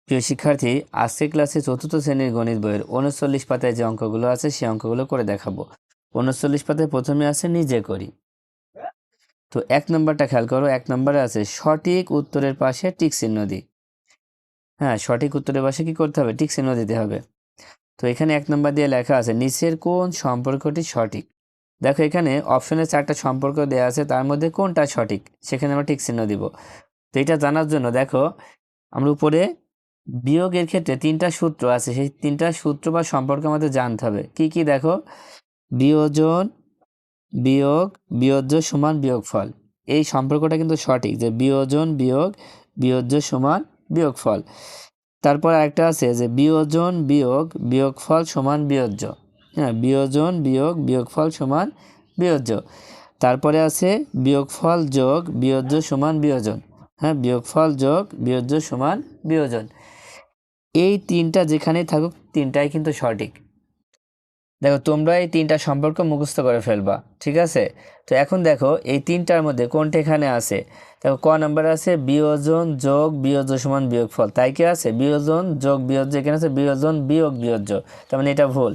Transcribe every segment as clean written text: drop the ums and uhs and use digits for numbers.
প্রিয় শিক্ষার্থী, আজকের ক্লাসে চতুর্থ শ্রেণীর গণিত বইয়ের 39 পাতায় যে অঙ্কগুলো আছে সেই অঙ্কগুলো করে দেখাবো। 39 পাতায় প্রথমে আছে নিজে করি। তো 1 নম্বরটা খেয়াল করো। 1 নম্বরে আছে সঠিক উত্তরের পাশে টিক চিহ্ন দিই। হ্যাঁ, সঠিক উত্তরের পাশে কি করতে হবে? টিক চিহ্ন দিতে হবে। তো এখানে 1 নম্বর দিয়ে লেখা আছে নিচের কোন সম্পর্কটি সঠিক। দেখো, এখানে অপশনে 4টা সম্পর্ক দেওয়া আছে, তার মধ্যে কোনটা সঠিক সেখানে আমরা টিক চিহ্ন দিব। তো এটা জানার জন্য দেখো, আমরা উপরে বিয়োগের ক্ষেত্রে 3টা সূত্র আছে, সেই 3টা সূত্র বা সম্পর্ক আমাদের জানতে হবে। কি কি দেখো, বিয়োজন বিয়োগ বিয়োজ্য সমান বিয়োগফল। এই সম্পর্কটা কিন্তু সঠিক, যে বিয়োজন বিয়োগ বিয়োজ্য সমান বিয়োগফল। তারপর একটা আছে যে বিয়োজন বিয়োগ বিয়োগফল সমান বিয়োজ্য। হ্যাঁ, বিয়োজন বিয়োগ বিয়োগফল সমান বিয়োজ্য। তারপরে আছে বিয়োগফল যোগ বিয়োজ্য সমান বিয়োজন। হ্যাঁ, বিয়োগফল যোগ বিয়োজ্য সমান বিয়োজন। এই 3টা যেখানেই থাকুক, 3টাই কিন্তু সঠিক। দেখো, তোমরা এই 3টা সম্পর্ক মুখস্থ করে ফেলবা, ঠিক আছে? তো এখন দেখো এই 3টার মধ্যে কোনটা এখানে আছে। দেখো, ক নাম্বার আছে বিয়োজন যোগ বিয়োজ্য সমান বিয়োগফল। তাই কি আছে? বিয়োজন যোগ বিয়োজ্য, এখানে আছে বিয়োজন বিয়োগ বিয়োজ্য, তার মানে এটা ভুল।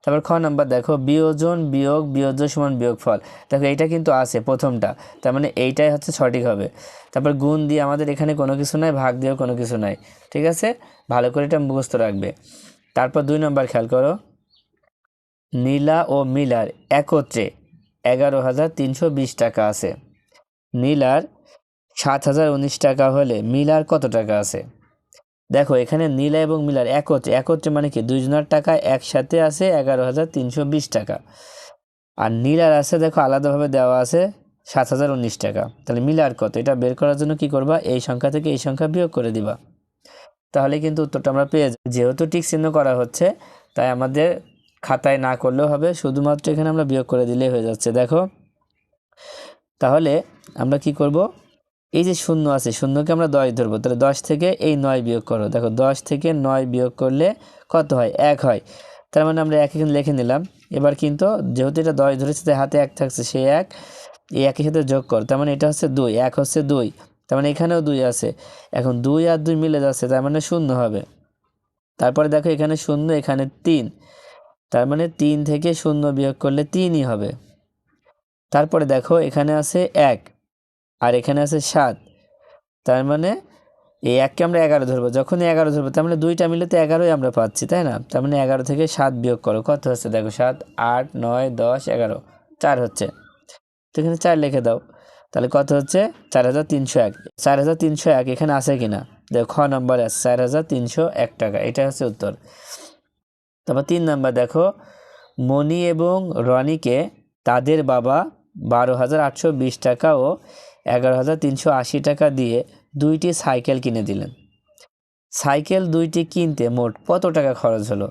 তারপর খ নাম্বার দেখো বিয়োজন বিয়োগ বিয়োজ্য সমান বিয়োগফল। দেখো, এইটা কিন্তু আছে প্রথমটা, তার মানে এইটাই হচ্ছে সঠিক হবে। তারপর গুণ দিয়ে আমাদের এখানে কোনো কিছু নাই, ভাগ দিয়েও কোনো কিছু নাই, ঠিক আছে? ভালো করে এটা মুখস্থ রাখবে। তারপর 2 নম্বর খেয়াল করো, নীলা ও মিলার একত্রে 11,320 টাকা আছে। নীলার 7,019 টাকা হলে মিলার কত টাকা আছে? দেখো, এখানে নীলা এবং মিলার একত্রে, একত্রে মানে কি দুইজনের টাকা একসাথে আছে 11,320 টাকা। আর নীলার আছে দেখো আলাদাভাবে দেওয়া আছে 7,019 টাকা। তাহলে মিলার কত, এটা বের করার জন্য কি করবা? এই সংখ্যা থেকে এই সংখ্যা বিয়োগ করে দিবা, তাহলে কিন্তু উত্তরটা আমরা পেয়ে যাই। যেহেতু টিক চিহ্ন করা হচ্ছে, তাই আমাদের খাতায় না করলেও হবে, শুধুমাত্র এখানে আমরা বিয়োগ করে দিলেই হয়ে যাচ্ছে। দেখো, তাহলে আমরা কি করব? এই যে শূন্য আছে, শূন্যকে আমরা 10 ধরবো, তাহলে 10 থেকে এই 9 বিয়োগ করো। দেখো, 10 থেকে 9 বিয়োগ করলে কত হয়? 1 হয়। তার মানে আমরা 1 এখানে লিখে নিলাম। এবার কিন্তু যেহেতু এটা 10 ধরেছে, তাই হাতে 1 থাকছে, সেই 1 এই 1-এর সাথে যোগ কর, তার মানে এটা হচ্ছে 2, 1 হচ্ছে 2, তার মানে এখানেও 2 আছে। এখন 2 আর 2 মিলে যাচ্ছে, তার মানে 0 হবে। তারপরে দেখো, এখানে 0, এখানে 3, তার মানে 3 থেকে 0 বিয়োগ করলে 3ই হবে। তারপরে দেখো, এখানে আছে 1 আর এখানে আছে 7, তার মানে এই 1কে আমরা 11 ধরবো। যখনই 11 ধরবো, তার মানে 2টা মিলে তো 11ই আমরা পাচ্ছি, তাই না? তার মানে 11 থেকে 7 বিয়োগ করো, কত হচ্ছে? দেখো, 7, 8, 9, 10, 11, 4 হচ্ছে। তো এখানে 4 লিখে দাও, তাহলে কত হচ্ছে? 4,301। 4,301 এখানে আছে কিনা দেখো, খ নম্বরে আছে 4,301 টাকা, এটা হচ্ছে উত্তর। তারপর 3 নাম্বার দেখো, মণি এবং রনিকে তাদের বাবা 12,820 টাকা ও 11,380 টাকা দিয়ে 2টি সাইকেল কিনে দিলেন। সাইকেল 2টি কিনতে মোট কত টাকা খরচ হলো?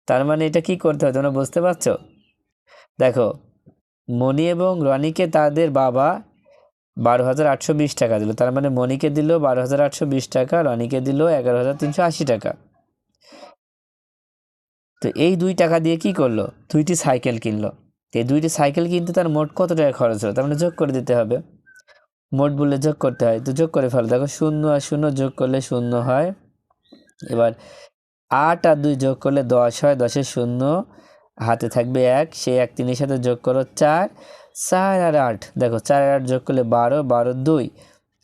তার মানে এটা কি করতে হবে তোমরা বুঝতে পারছো? দেখো, মণি এবং রনিকে তাদের বাবা 12,820 টাকা দিল, তার মানে মণিকে দিল 12,820 টাকা, রনিকে দিল 11,380 টাকা। তো এই 2 টাকা দিয়ে কি করলো? 2টি সাইকেল কিনলো। এই 2টি সাইকেল কিনতে তার মোট কত টাকা খরচ হলো? তার মানে যোগ করে দিতে হবে, মোট বললে যোগ করতে হয়, তো যোগ করে ফেলো। দেখো, 0 আর 0 যোগ করলে 0 হয়। এবার 8 আর 2 যোগ করলে 10 হয়, 10-এর 0 হাতে থাকবে 1, সেই 1 3-এর সাথে যোগ করো 4, 4 আর 8, দেখো 4 আর 8 যোগ করলে 12, 12 2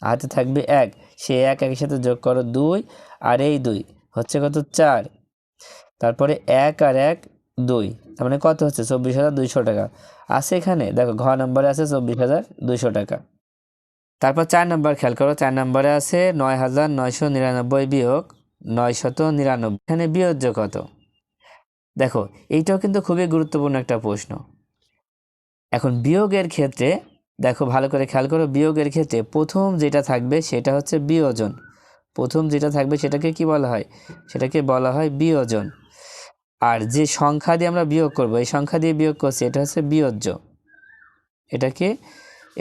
হাতে থাকবে 1, সেই 1 1-এর সাথে যোগ করো 2, আর এই 2 হচ্ছে কত? 4। তারপরে 1 আর 1 2, তার মানে কত হচ্ছে? 24,200 টাকা আছে এখানে। দেখো, ঘ নম্বরে আছে 24,200 টাকা। তারপর 4 নম্বর খেয়াল করো, 4 নম্বরে আছে 9,999 বিয়োগ 999, এখানে বিয়োজ্য কত? দেখো, এইটাও কিন্তু খুবই গুরুত্বপূর্ণ একটা প্রশ্ন। এখন বিয়োগের ক্ষেত্রে দেখো, ভালো করে খেয়াল করো, বিয়োগের ক্ষেত্রে প্রথম যেটা থাকবে সেটা হচ্ছে বিয়োজন। প্রথম যেটা থাকবে সেটাকে কি বলা হয়? সেটাকে বলা হয় বিয়োজন। আর যে সংখ্যা দিয়ে আমরা বিয়োগ করব, এই সংখ্যা দিয়ে বিয়োগ করছি, এটা হচ্ছে বিয়োজ্য।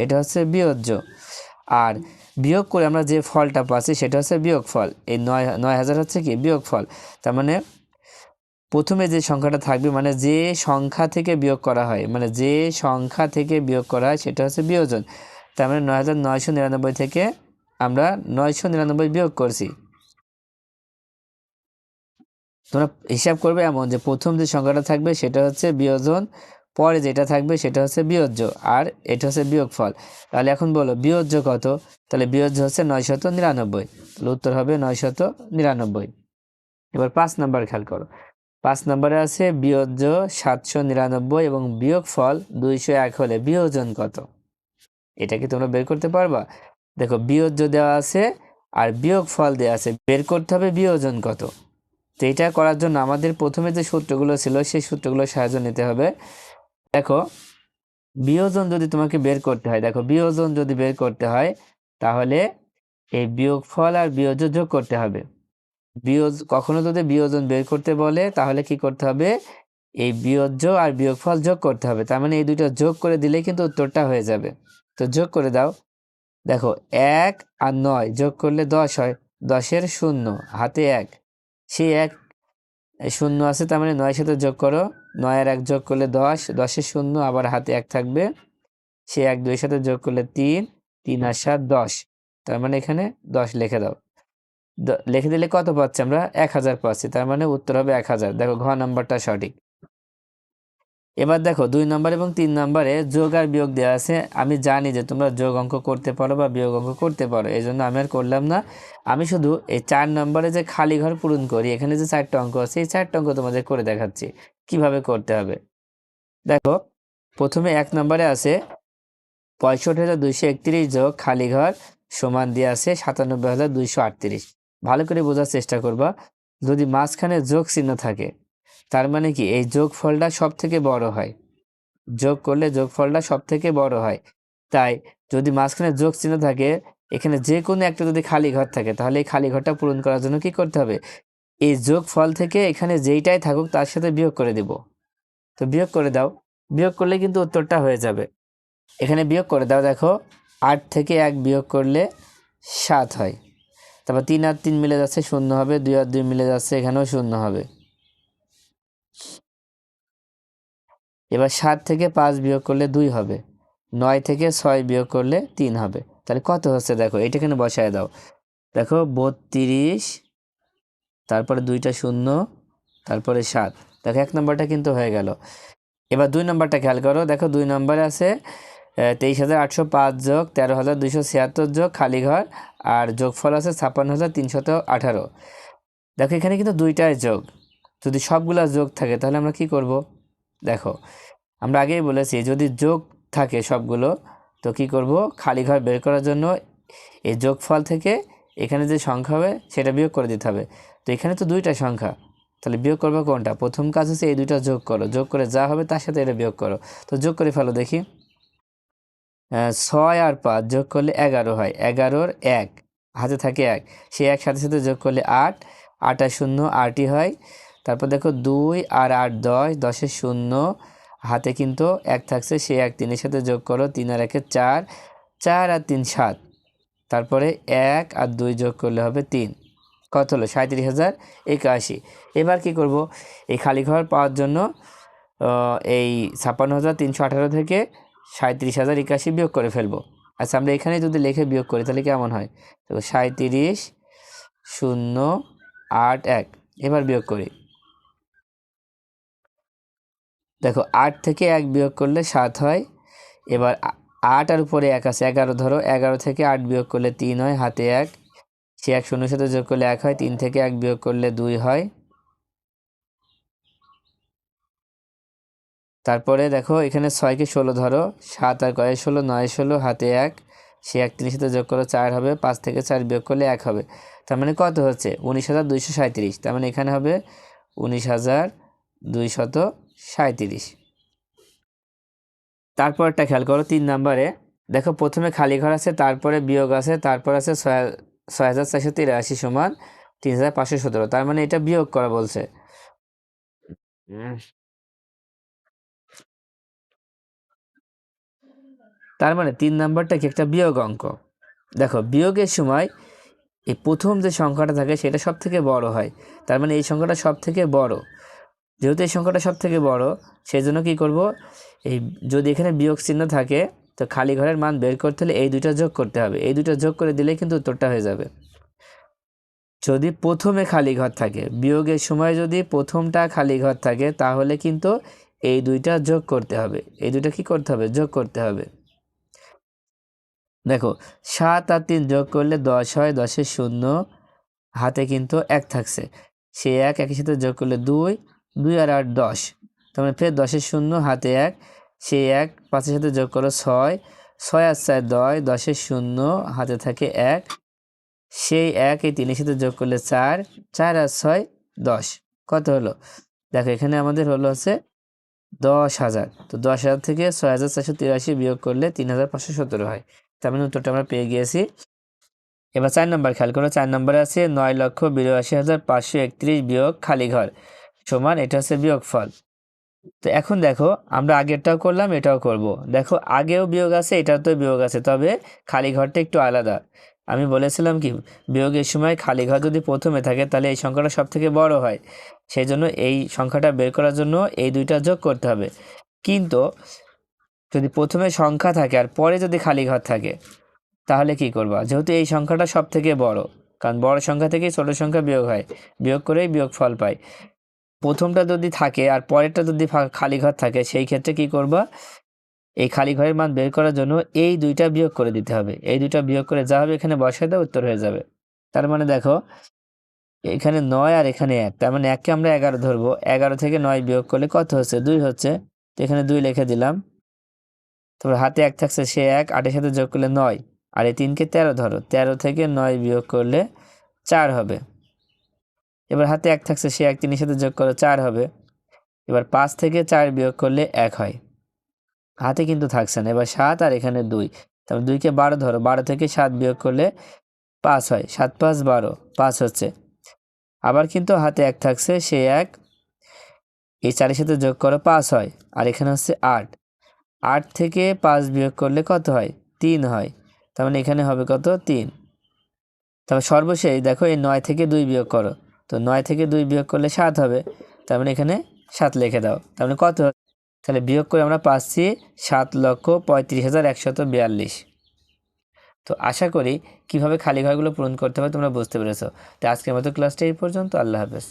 এটা হচ্ছে বিয়োজ্য। আর বিয়োগ করে আমরা যে ফলটা পাচ্ছি সেটা হচ্ছে বিয়োগফল। এই 9,000 হচ্ছে কি? বিয়োগফল। তার মানে প্রথমে যে সংখ্যাটা থাকবে, মানে যে সংখ্যা থেকে বিয়োগ করা হয়, মানে যে সংখ্যা থেকে বিয়োগ করা হয় সেটা হচ্ছে বিয়োজন। তার মানে 9,999 থেকে আমরা 999 বিয়োগ করছি, তোমরা হিসাব করবে এমন যে প্রথম যে সংখ্যাটা থাকবে সেটা হচ্ছে বিয়োজন, পরে যেটা থাকবে সেটা হচ্ছে বিয়োজ্য, আর এটা হচ্ছে বিয়োগফল। তাহলে এখন বলো বিয়োজ্য কত? তাহলে বিয়োজ্য হচ্ছে 999। তাহলে উত্তর হবে 999। এবার 5 নাম্বার খেয়াল করো। 5 নম্বরে আছে বিয়োজ্য 799 এবং বিয়োগফল 201 হলে বিয়োজন কত? এটা কি তোমরা বের করতে পারবা? দেখো বিয়োজ্য দেওয়া আছে আর বিয়োগফল দেওয়া আছে, বের করতে হবে বিয়োজন কত। তো এটা করার জন্য আমাদের প্রথমে যে সূত্রগুলো ছিল সেই সূত্রগুলোর সাহায্য নিতে হবে। দেখো বিয়োজন যদি তোমাকে বের করতে হয়, দেখো বিয়োজন যদি বের করতে হয় তাহলে এই বিয়োগফল আর বিয়োজ্য যোগ করতে হবে। কখনো যদি বিয়োজন বের করতে বলে তাহলে কি করতে হবে? এই বিয়োজ্য আর বিয়োগফল যোগ করতে হবে। তার মানে এই দুটো যোগ করে দিলেই কিন্তু উত্তরটা হয়ে যাবে। তো যোগ করে দাও। দেখো 1 আর 9 যোগ করলে 10 হয়। 10-এর 0 হাতে 1, সেই 1 শূন্য আছে, তার মানে 9 সাথে যোগ করো। 9 আর 1 যোগ করলে 10, 10-এর 0 আবার হাতে 1 থাকবে, সে 1 2 সাথে যোগ করলে 3, 3 আর 7 10। তার মানে এখানে 10 লিখে দাও। লিখে দিলে কত পাচ্ছি আমরা? 1000 পাচ্ছি। তার মানে উত্তর হবে 1000। দেখো ঘ নাম্বারটা সঠিক। এবার দেখো 2 নম্বর এবং 3 নম্বরে যোগ আর বিয়োগ দেওয়া আছে। আমি জানি যে তোমরা যোগ অঙ্ক করতে পারো বা বিয়োগ অঙ্ক করতে পারো, এই জন্য আমি আর করলাম না। আমি শুধু এই 4 নম্বরে যে খালি ঘর পূরণ করি, এখানে যে 4টা অঙ্ক আছে এই 4টা অঙ্ক তোমাদের করে দেখাচ্ছি কিভাবে করতে হবে। দেখো প্রথমে 1 নম্বরে আছে 65,231 যোগ খালি ঘর সমান দিয়ে আছে 97,238। ভালো করে বোঝার চেষ্টা করবা। যদি মাঝখানে যোগ চিহ্ন থাকে তার মানে কি এই যোগফলটা সব থেকে বড় হয়। যোগ করলে যোগফলটা সব থেকে বড় হয়। তাই যদি মাঝখানে যোগ চিহ্ন থাকে, এখানে যে কোনো একটা যদি খালি ঘর থাকে তাহলে এই খালি ঘরটা পূরণ করার জন্য কি করতে হবে? এই যোগফল থেকে এখানে যেইটাই থাকুক তার সাথে বিয়োগ করে দিব। তো বিয়োগ করে দাও। বিয়োগ করলে কিন্তু উত্তরটা হয়ে যাবে। এখানে বিয়োগ করে দাও। দেখো 8 থেকে 1 বিয়োগ করলে 7 হয়। তারপর 3 আর 3 মিলে যাচ্ছে 0 হবে, 2 আর 2 মিলে যাচ্ছে এখানেও 0 হবে। এবার 7 থেকে 5 বিয়োগ করলে 2 হবে, 9 থেকে 6 বিয়োগ করলে 3 হবে। তাহলে কত হচ্ছে দেখো, এটা এখানে বসায় দাও। দেখো 32, তারপরে 2টা 0, তারপরে 7। দেখো 1 নম্বরটা কিন্তু হয়ে গেল। এবার 2 নম্বরটা খেয়াল করো। দেখো 2 নম্বরে আছে 23,805 যোগ 13,276 যোগ খালি ঘর, আর যোগফল আছে 56,318। দেখো এখানে কিন্তু দুইটাই যোগ। যদি সবগুলা যোগ থাকে তাহলে আমরা কি করব? দেখো আমরা আগেই বলেছি যদি যোগ থাকে সবগুলো তো কি করব? খালি ঘর বের করার জন্য এই যোগফল থেকে এখানে যে সংখ্যা হবে সেটা বিয়োগ করে দিতে হবে। তো এখানে তো দুইটা সংখ্যা, তাহলে বিয়োগ করবো কোনটা? প্রথম কাজ হচ্ছে এই দুইটা যোগ করো, যোগ করে যা হবে তার সাথে এটা বিয়োগ করো। তো যোগ করে ফেলো দেখি। 6 আর 5 যোগ করলে 11 হয়। 11-র 1 হাতে থাকে 1, সেই 1 সাথে সাথে যোগ করলে 8, 8 আর 0 8ই হয়। তারপর দেখো 2 আর 8 10, 10-এর 0 হাতে কিন্তু 1 থাকছে, সেই 1 3-এর সাথে যোগ করো। 3 আর 1 4, 4 আর 3 7। তারপরে 1 আর 2 যোগ করলে হবে 3। কত হলো? 37,081। এবার কি করব? এই খালি ঘর পাওয়ার জন্য এই 56,318 থেকে 37,081 বিয়োগ করে ফেলবো। আচ্ছা আমরা এখানে যদি লিখে বিয়োগ করি তাহলে কেমন হয়? দেখো 37,081। এবার বিয়োগ করি। দেখো 8 থেকে 1 বিয়োগ করলে 7 হয়। এবার 8 আর উপরে 1 আছে 11 ধরো, 11 থেকে 8 বিয়োগ করলে 3 হয়, হাতে 1, সে 1 শূন্যের সাথে যোগ করলে 1 হয়। 3 থেকে 1 বিয়োগ করলে 2 হয়। তারপরে দেখো এখানে 6কে 16 ধরো, 7 আর কয়ে 16, 9 16 হাতে 1, সে 1 3-এর সাথে যোগ করো 4 হবে, 5 থেকে 4 বিয়োগ করলে 1 হবে। তার মানে কত হচ্ছে? 19,237। তার মানে এখানে হবে 19,237। তারপরটা খেয়াল করো 3 নম্বরে। দেখো প্রথমে খালি ঘর আছে, তারপরে বিয়োগ আছে, তারপর আছে 6,483 সমান 3,517। তার মানে এটা বিয়োগ করা বলছে। তার মানে 3 নাম্বারটা কি একটা বিয়োগ অঙ্ক। দেখো বিয়োগের সময় এই প্রথম যে সংখ্যাটা থাকে সেটা সব থেকে বড় হয়। তার মানে এই সংখ্যাটা সব থেকে বড়। যেহেতু এই সংখ্যাটা সব থেকে বড় সেই জন্য কী করব? এই যদি এখানে বিয়োগ চিহ্ন থাকে তো খালি ঘরের মান বের করতে হলে এই দুইটা যোগ করতে হবে। এই দুইটা যোগ করে দিলে কিন্তু উত্তরটা হয়ে যাবে। যদি প্রথমে খালি ঘর থাকে, বিয়োগের সময় যদি প্রথমটা খালি ঘর থাকে, তাহলে কিন্তু এই দুইটা যোগ করতে হবে। এই দুইটা কি করতে হবে? যোগ করতে হবে। দেখো 7 আর 3 যোগ করলে 10 হয়, 10-এর শূন্য, হাতে কিন্তু 1 থাকছে, সেই 1 একের সাথে যোগ করলে 2, 2 আর 8 10, তার মানে ফের 10-এর শূন্য, হাতে 1, সেই 1 5-এর সাথে যোগ করো 6, 6 আর 4 10, 10-এর শূন্য, হাতে থাকে 1, সেই 1 এই 3-এর সাথে যোগ করলে 4, 4 আর 6 10, কত হলো? দেখো এখানে আমাদের হলো হচ্ছে 10,000। তো 10,000 থেকে 6,483 বিয়োগ করলে 3,517 হয়। তার মানে উত্তরটা আমরা পেয়ে গিয়েছি। এবার 4 নম্বর খেয়াল করো, 4 নম্বরে আছে 9,82,531 বিয়োগ খালি ঘর সমান, এটা হচ্ছে বিয়োগফল। তো এখন দেখো আমরা আগেরটাও করলাম, এটাও করব। দেখো আগেও বিয়োগ আছে, এটাতেও বিয়োগ আছে, তবে খালি ঘরটা একটু আলাদা। আমি বলেছিলাম কি, বিয়োগের সময় খালি ঘর যদি প্রথমে থাকে তাহলে এই সংখ্যাটা সব থেকে বড় হয়, সেই জন্য এই সংখ্যাটা বের করার জন্য এই দুইটা যোগ করতে হবে। কিন্তু যদি প্রথমে সংখ্যা থাকে আর পরে যদি খালি ঘর থাকে, তাহলে কি করবা? যেহেতু এই সংখ্যাটা সব থেকে বড়, কারণ বড় সংখ্যা থেকেই ছোট সংখ্যা বিয়োগ হয়, বিয়োগ করেই বিয়োগফল পাই। প্রথমটা যদি থাকে আর পরেরটা যদি খালি ঘর থাকে, সেই ক্ষেত্রে কি করবা? এই খালি ঘরের মান বের করার জন্য এই দুইটা বিয়োগ করে দিতে হবে। এই দুইটা বিয়োগ করে যা হবে এখানে বসায় দাও, উত্তর হয়ে যাবে। তার মানে দেখো এখানে 9 আর এখানে 1, তার মানে 1কে আমরা 11 ধরবো। 11 থেকে 9 বিয়োগ করলে কত হচ্ছে? 2 হচ্ছে। তো এখানে 2 লিখে দিলাম। তারপর হাতে 1 থাকছে, সে 1, 8-এর সাথে যোগ করলে 9, আর এই 3কে 13 ধরো। 13 থেকে 9 বিয়োগ করলে 4 হবে। এবার হাতে 1 থাকছে, সে 1, 3-এর সাথে যোগ করো, 4 হবে। এবার 5 থেকে 4 বিয়োগ করলে 1 হয়, হাতে কিন্তু থাকছে না। এবার 7 আর এখানে 2, তারপর 2কে 12 ধরো। 12 থেকে 7 বিয়োগ করলে 5 হয়। 7 5 12, 5 হচ্ছে। আবার কিন্তু হাতে 1 থাকছে, সে 1, এই 4-এর সাথে যোগ করো, 5 হয়। আর এখানে হচ্ছে 8, 8 থেকে 5 বিয়োগ করলে কত হয়? 3 হয়। তার মানে এখানে হবে কত? 3। তারপর সর্বশেষ দেখো এই 9 থেকে 2 বিয়োগ করো। তো 9 থেকে 2 বিয়োগ করলে 7 হবে। তার মানে এখানে 7 লিখে দাও। তার মানে কত? তাহলে বিয়োগ করে আমরা পাচ্ছি 7,35,142। তো আশা করি কিভাবে খালি ঘরগুলো পূরণ করতে হবে তোমরা বুঝতে পেরেছো। তো আজকের মতো ক্লাসটা এই পর্যন্ত। আল্লাহ হাফেজ।